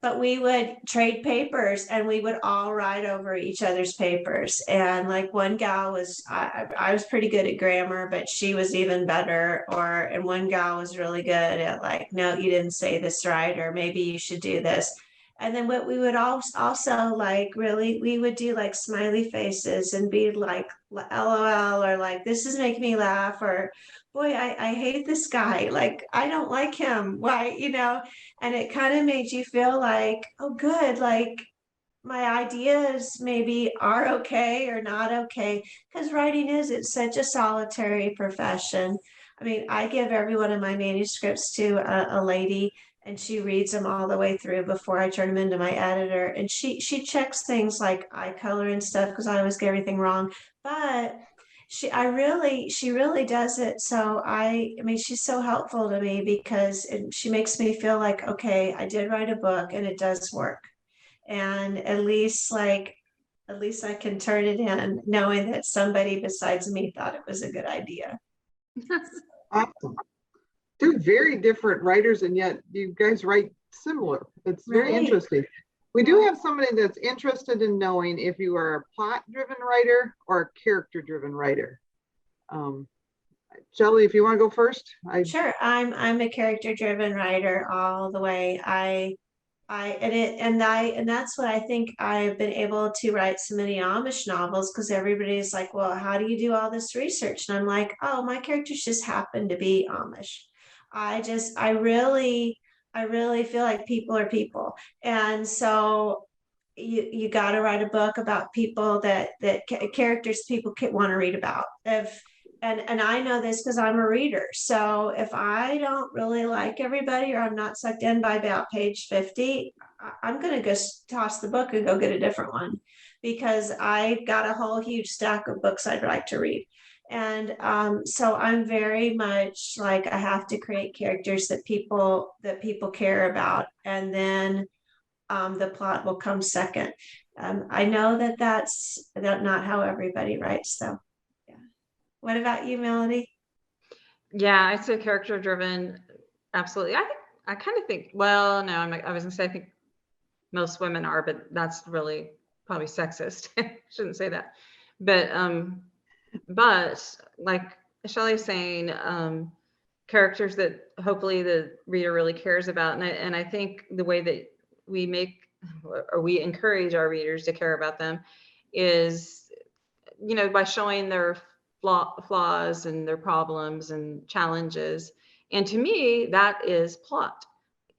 but we would trade papers, and we would all write over each other's papers. And one gal I was pretty good at grammar, but she was even better. And one gal was really good at no, you didn't say this right, or maybe you should do this. And then what we would also really, we would do smiley faces and be LOL, or this is making me laugh, or boy, I hate this guy. I don't like him. Why, and it kind of made you feel oh, good. my ideas maybe are okay or not okay, because writing it's such a solitary profession. I mean, I give every one of my manuscripts to a lady, and she reads them all the way through before I turn them into my editor. And she checks things like eye color and stuff because I always get everything wrong. But she really does it. So I mean, she's so helpful to me because she makes me feel like, okay, I did write a book and it does work. And at least I can turn it in knowing that somebody besides me thought it was a good idea. Awesome. Two very different writers, and yet you guys write similar. It's very Right. interesting. We do have somebody that's interested in knowing if you are a plot-driven writer or a character-driven writer. Shelley, if you want to go first. Sure, I'm a character driven writer all the way. And that's what I think I've been able to write so many Amish novels, because everybody's like, well, how do you do all this research? And I'm like, oh, my characters just happen to be Amish. I really feel like people are people. And so you got to write a book about people characters people want to read about. If and I know this because I'm a reader. So if I don't really like everybody, or I'm not sucked in by about page 50, I'm going to go toss the book and go get a different one, because I got a whole huge stack of books I'd like to read. And so I'm very much like, I have to create characters that people care about, and then the plot will come second. I know that that's not how everybody writes, though. Yeah. What about you, Melody? Yeah, I'd say character driven. Absolutely. I kind of think, well, no, I was gonna say I think most women are, but that's really probably sexist. Shouldn't say that. But like Shelley's saying, characters that hopefully the reader really cares about. And I think the way that we make or we encourage our readers to care about them is, by showing their flaws and their problems and challenges. And to me, that is plot.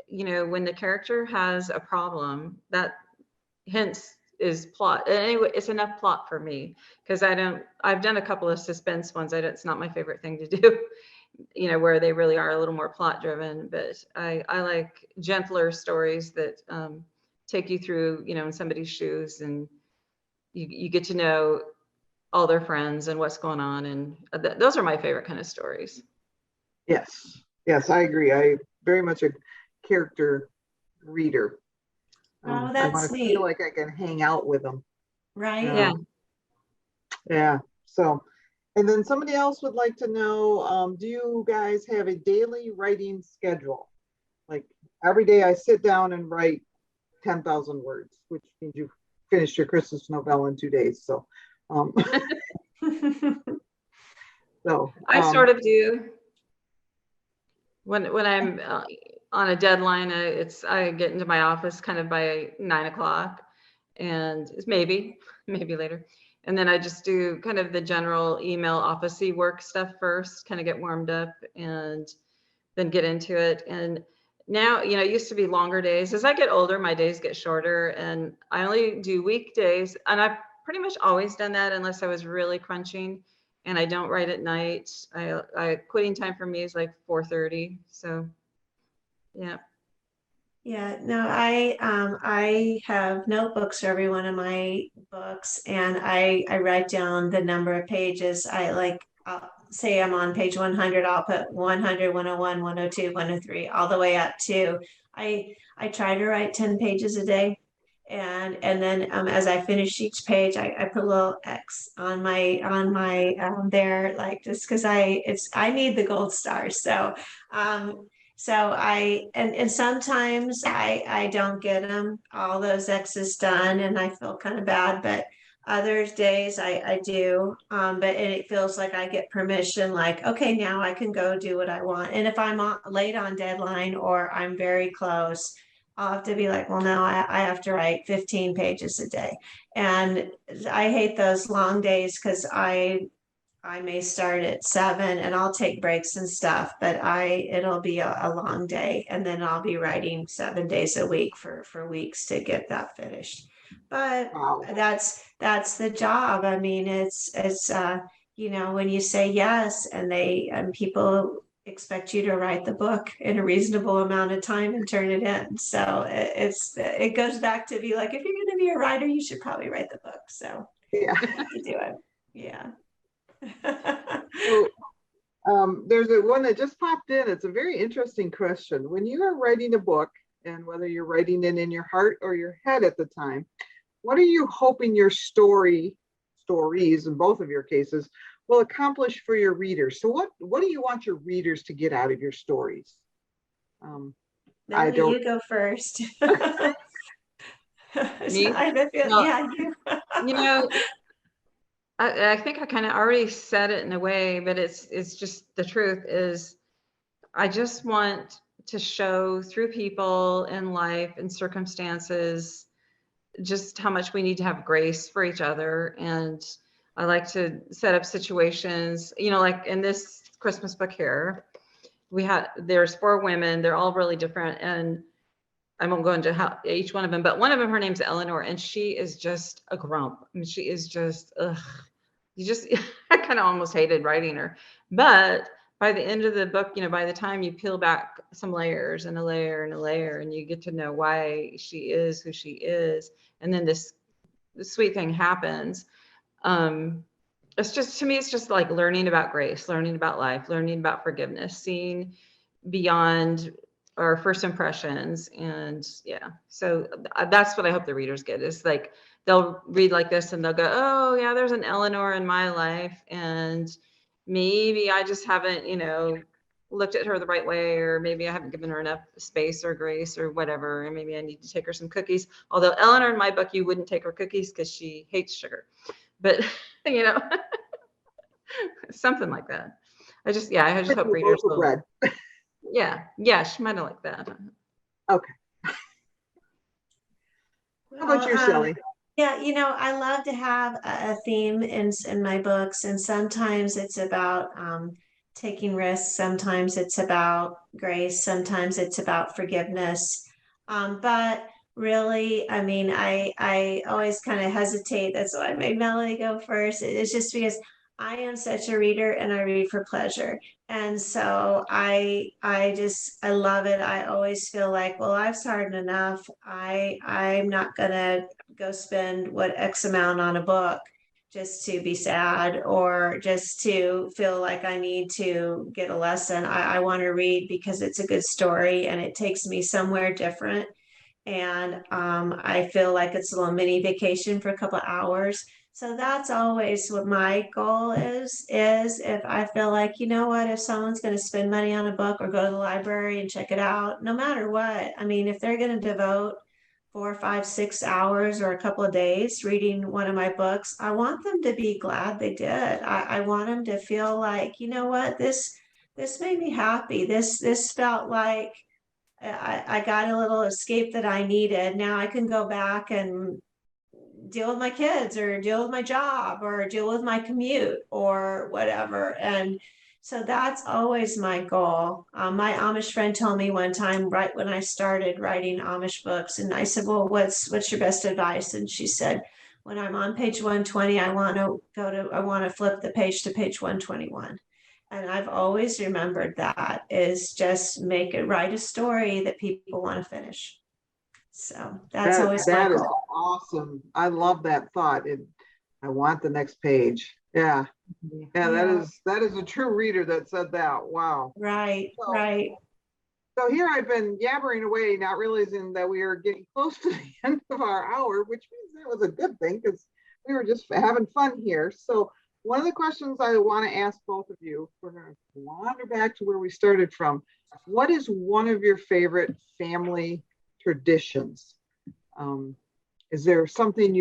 When the character has a problem, that hence is plot. Anyway, it's enough plot for me, because I've done a couple of suspense ones. It's not my favorite thing to do, where they really are a little more plot driven, but I like gentler stories that take you through, in somebody's shoes, and you get to know all their friends and what's going on. And those are my favorite kind of stories. Yes, I agree. I very much a character reader. Oh, I want that's to neat. feel like I can hang out with them. Right? Yeah. Yeah. So, and then somebody else would like to know, do you guys have a daily writing schedule? Like every day I sit down and write 10,000 words, which means you finished your Christmas novella in 2 days. So, I sort of do. When I'm on a deadline, I get into my office kind of by 9 o'clock, and it's maybe later. And then I just do kind of the general email officey work stuff first, kind of get warmed up, and then get into it. And now, it used to be longer days. As I get older, my days get shorter, and I only do weekdays. And I've pretty much always done that unless I was really crunching, and I don't write at night. Quitting time for me is like 4:30. So yeah. Yeah, no, I have notebooks for every one of my books, and I write down the number of pages. I'll say I'm on page 100, I'll put 100, 101, 102, 103, all the way up to I try to write 10 pages a day. And then as I finish each page, I put a little X on my there, like, just because I need the gold stars. So and sometimes I don't get them all those X's done, and I feel kind of bad, but other days I do. But it feels like I get permission, like, okay, now I can go do what I want. And if I'm late on deadline or I'm very close, I'll have to be like, well, no, I have to write 15 pages a day. And I hate those long days, because I may start at 7 and I'll take breaks and stuff, but it'll be a long day, and then I'll be writing 7 days a week for weeks to get that finished. but Wow. that's the job. I mean, it's when you say yes and people expect you to write the book in a reasonable amount of time and turn it in. So it goes back to be like, if you're going to be a writer, you should probably write the book. So Yeah. you have to do it. Yeah. So, there's one that just popped in. It's a very interesting question. When you are writing a book, and whether you're writing it in your heart or your head at the time, what are you hoping your stories, in both of your cases, will accomplish for your readers? So what do you want your readers to get out of your stories? Melanie, you go first. Me? Well, Yeah, you. you know, I think I kind of already said it in a way, but it's just the truth is I just want to show through people in life and circumstances just how much we need to have grace for each other. And I like to set up situations, like in this Christmas book here, there's 4 women, they're all really different. And I won't go into how each one of them, but one of them, her name's Eleanor, and she is just a grump. I mean, she is just, I kind of almost hated writing her. But by the end of the book, by the time you peel back some layers and a layer and a layer, and you get to know why she is who she is, and then this sweet thing happens. It's just, to me, it's just like learning about grace, learning about life, learning about forgiveness, seeing beyond our first impressions. And yeah, so that's what I hope the readers get, is like, they'll read like this and they'll go, oh yeah, there's an Eleanor in my life. And maybe I just haven't, looked at her the right way, or maybe I haven't given her enough space or grace or whatever. And maybe I need to take her some cookies. Although Eleanor in my book, you wouldn't take her cookies because she hates sugar, but something like that. I just hope readers will. Bread. Yeah, she might have liked that. Okay. How about you, Shelley? Yeah, I love to have a theme in my books, and sometimes it's about taking risks, sometimes it's about grace, sometimes it's about forgiveness. But really, I mean, I always kind of hesitate. That's why I made Melanie go first. It's just because I am such a reader and I read for pleasure. And so I love it. I always feel like, well, life's hard enough. I'm not gonna go spend what X amount on a book just to be sad or just to feel like I need to get a lesson. I want to read because it's a good story and it takes me somewhere different. And I feel like it's a little mini vacation for a couple of hours. So that's always what my goal is if I feel like, if someone's going to spend money on a book or go to the library and check it out, no matter what, I mean, if they're going to devote 4, 5, 6 hours or a couple of days reading one of my books, I want them to be glad they did. I want them to feel like, what, this made me happy. This felt like I got a little escape that I needed. Now I can go back and deal with my kids or deal with my job or deal with my commute or whatever. And so that's always my goal. My Amish friend told me one time, right when I started writing Amish books, and I said, well, what's your best advice? And she said, when I'm on page 120, I want to flip the page to page 121. And I've always remembered that is just write a story that people want to finish. So that's always my goal. That is awesome. I love that thought. I want the next page. Yeah. Yeah, that is a true reader that said that. Wow. Right. So here I've been yabbering away, not realizing that we are getting close to the end of our hour, which means that was a good thing because we were just having fun here. So one of the questions I want to ask both of you, we're going to wander back to where we started from. What is one of your favorite family traditions? Is there something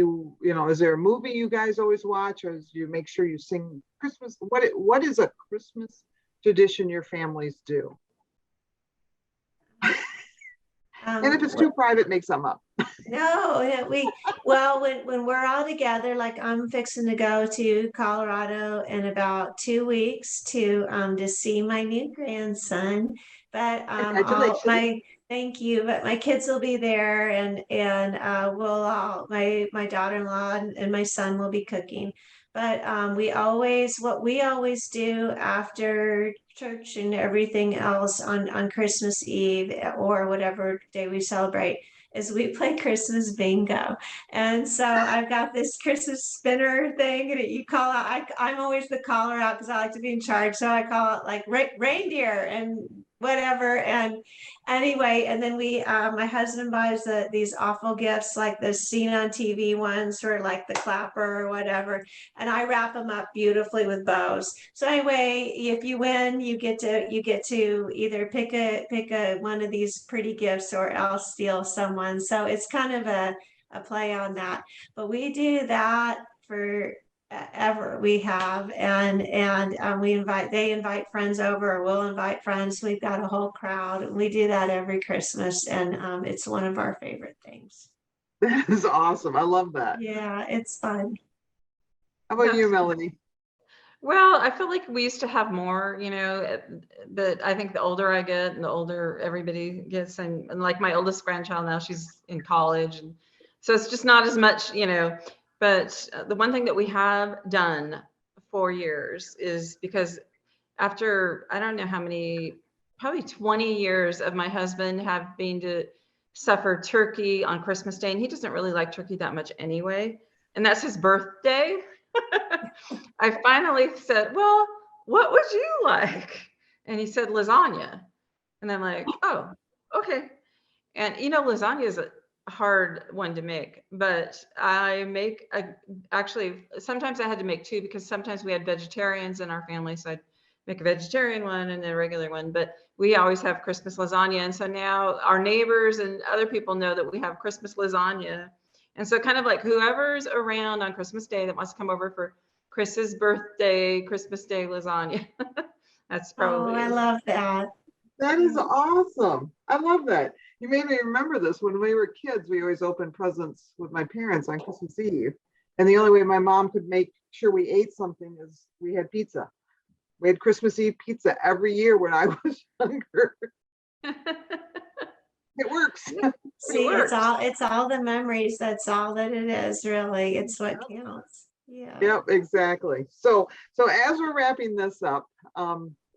is there a movie you guys always watch, or do you make sure you sing Christmas? What is a Christmas tradition your families do? And if it's too private, make some up. No, when we're all together, like I'm fixing to go to Colorado in about 2 weeks to see my new grandson. But Congratulations. thank you. But my kids will be there, and we'll all my daughter-in-law and my son will be cooking. But what we always do after church and everything else on Christmas Eve or whatever day we celebrate is we play Christmas bingo. And so I've got this Christmas spinner thing that you call out. I'm always the caller out because I like to be in charge. So I call it like reindeer and whatever. And anyway, and then my husband buys these awful gifts like the seen on TV ones for like the clapper or whatever. And I wrap them up beautifully with bows. So anyway, if you win, you get to either pick a one of these pretty gifts or else steal someone. So it's kind of a play on that. But we do that for ever we have, and they invite friends over, or we'll invite friends. We've got a whole crowd, and we do that every Christmas, and it's one of our favorite things. That is awesome. I love that. Yeah, it's fun. How about you, That's- Melanie? Well, I feel like we used to have more, but I think the older I get and the older everybody gets, and like my oldest grandchild now, she's in college. And so it's just not as much, but the one thing that we have done for years is because after, I don't know how many, probably 20 years of my husband have been to suffer turkey on Christmas Day, and he doesn't really like turkey that much anyway. And that's his birthday. I finally said, well, what would you like? And he said, lasagna. And I'm like, oh, okay. And lasagna is a hard one to make, but actually, sometimes I had to make two because sometimes we had vegetarians in our family. So I'd make a vegetarian one and a regular one, but we always have Christmas lasagna. And so now our neighbors and other people know that we have Christmas lasagna. And so kind of like whoever's around on Christmas Day that wants to come over for Chris's birthday, Christmas Day lasagna. That's probably. Oh, I love that. That is awesome. I love that. You made me remember this. When we were kids, we always opened presents with my parents on Christmas Eve. And the only way my mom could make sure we ate something is we had pizza. We had Christmas Eve pizza every year when I was younger. It works. See, works. it's all the memories. That's all that it is, really. It's what counts. Yeah. Yep, exactly. So as we're wrapping this up,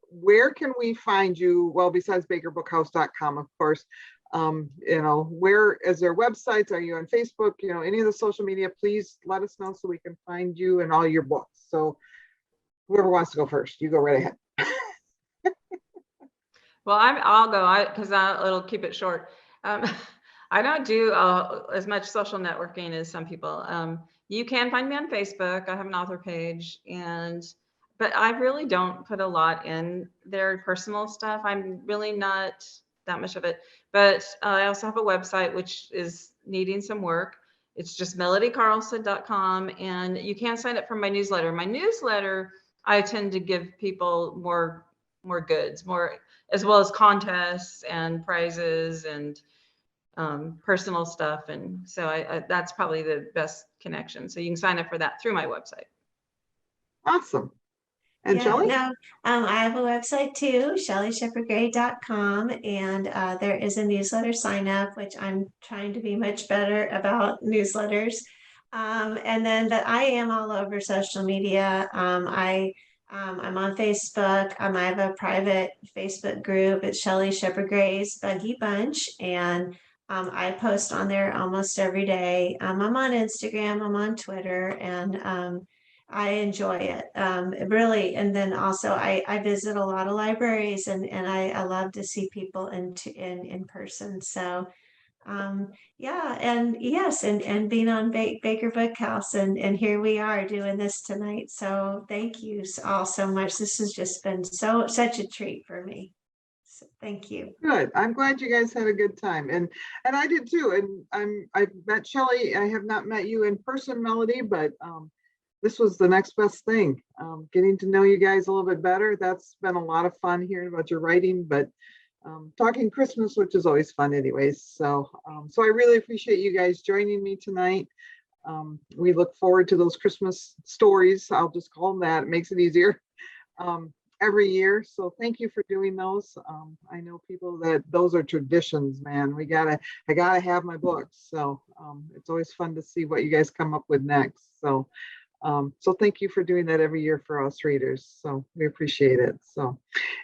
where can we find you? Well, besides bakerbookhouse.com, of course, where is there websites? Are you on Facebook? Any of the social media, please let us know so we can find you and all your books. So whoever wants to go first, you go right ahead. Well, I'll go because it'll keep it short. I don't do as much social networking as some people. You can find me on Facebook. I have an author page, but I really don't put a lot in their personal stuff. I'm really not that much of it. But I also have a website which is needing some work. It's just melodycarlson.com, and you can sign up for my newsletter. My newsletter, I tend to give people more goods, as well as contests and prizes and personal stuff. And so I that's probably the best connection. So you can sign up for that through my website. Awesome. And Yeah, Shelley? no, I have a website too, shelleyshepardgray.com, and there is a newsletter sign up, which I'm trying to be much better about newsletters. But I am all over social media. I'm on Facebook. I have a private Facebook group. It's Shelley Shepherd Gray's Buggy Bunch, and I post on there almost every day. I'm on Instagram. I'm on Twitter, and I enjoy it really. And then also I visit a lot of libraries, and I love to see people in person. So yeah, and yes, and being on Baker Bookhouse, and here we are doing this tonight. So thank you all so much. This has just been such a treat for me. So thank you. Good. I'm glad you guys had a good time, and I did too. And I've met Shelley. I have not met you in person, Melody, but this was the next best thing. Getting to know you guys a little bit better. That's been a lot of fun hearing about your writing, but talking Christmas, which is always fun anyways. So I really appreciate you guys joining me tonight. We look forward to those Christmas stories. I'll just call them that. It makes it easier. every year. So thank you for doing those. I know people that those are traditions, man. I gotta have my books. So it's always fun to see what you guys come up with next. So so thank you for doing that every year for us readers. So we appreciate it. So,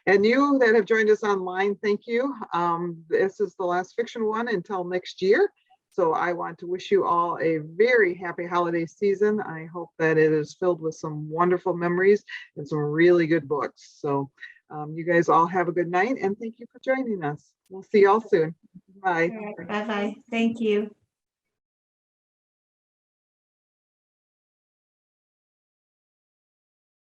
and you that have joined us online, thank you. This is the last fiction one until next year. So I want to wish you all a very happy holiday season. I hope that it is filled with some wonderful memories and some really good books. So you guys all have a good night and thank you for joining us. We'll see y'all soon. Bye. Bye-bye. Thank you.